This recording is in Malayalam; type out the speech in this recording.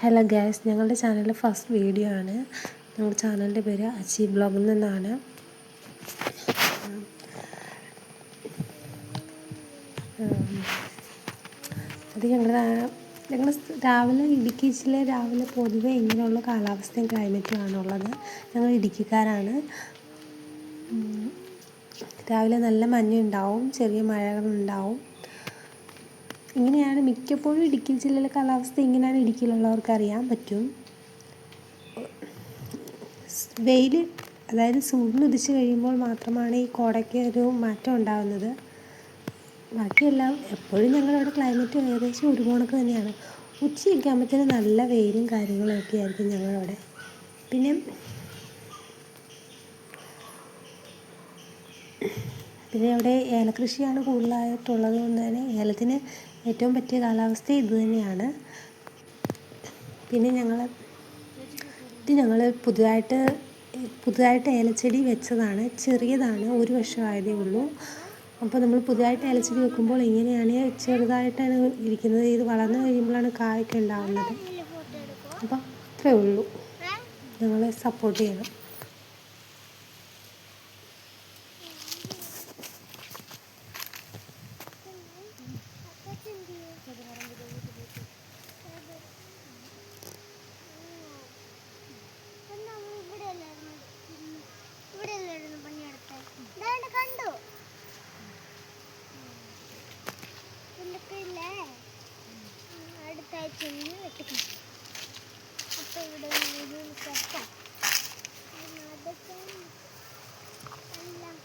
ഹലോ ഗൈസ്, ഞങ്ങളുടെ ചാനലിലെ ഫസ്റ്റ് വീഡിയോ ആണ്. ഞങ്ങളുടെ ചാനലിൻ്റെ പേര് അച്ചി ബ്ലോഗിൽ നിന്നാണ്. അത് ഞങ്ങൾ രാവിലെ ഇടുക്കി ജില്ലയിൽ രാവിലെ പൊതുവെ ഇങ്ങനെയുള്ള കാലാവസ്ഥയും ക്ലൈമറ്റും ആണുള്ളത്. ഞങ്ങൾ ഇടുക്കിക്കാരാണ്. രാവിലെ നല്ല മഞ്ഞുണ്ടാവും, ചെറിയ മഴകളുണ്ടാവും. ഇങ്ങനെയാണ് മിക്കപ്പോഴും ഇടുക്കി ജില്ലയിലെ കാലാവസ്ഥ. ഇങ്ങനെയാണ് ഇടുക്കിയിലുള്ളവർക്ക് അറിയാൻ പറ്റും. വെയിൽ, അതായത് സൂര്യൻ ഉദിച്ച് കഴിയുമ്പോൾ മാത്രമാണ് ഈ കോടയ്ക്ക് ഒരു മാറ്റം ഉണ്ടാകുന്നത്. ബാക്കിയെല്ലാം എപ്പോഴും ഞങ്ങളവിടെ ക്ലൈമറ്റ് ഏകദേശം ഒരു കണക്ക് തന്നെയാണ്. ഉച്ചയൊക്കെ ആകുമ്പോഴത്തേനും നല്ല വെയിലും കാര്യങ്ങളൊക്കെ ആയിരിക്കും ഞങ്ങളവിടെ. പിന്നെ അവിടെ ഏലകൃഷിയാണ് കൂടുതലായിട്ടുള്ളത് കൊണ്ട് തന്നെ ഏലത്തിന് ഏറ്റവും പറ്റിയ കാലാവസ്ഥ ഇത് തന്നെയാണ്. പിന്നെ ഞങ്ങൾ പുതുതായിട്ട് ഏലച്ചെടി വെച്ചതാണ്. ചെറിയതാണ്, 1 വർഷമായതേ ഉള്ളൂ. അപ്പോൾ നമ്മൾ പുതുതായിട്ട് ഏലച്ചെടി വെക്കുമ്പോൾ ഇങ്ങനെയാണ്, ചെറുതായിട്ടാണ് ഇരിക്കുന്നത്. ഇത് വളർന്നു കഴിയുമ്പോഴാണ് കായൊക്കെ ഉണ്ടാകുന്നത്. അപ്പോൾ അത്രേ ഉള്ളൂ. ഞങ്ങളെ സപ്പോർട്ട് ചെയ്യണം. അടുത്താഴ്ച വെട്ടിക്കണം. അപ്പോൾ ഇവിടെ അതൊക്കെ എല്ലാം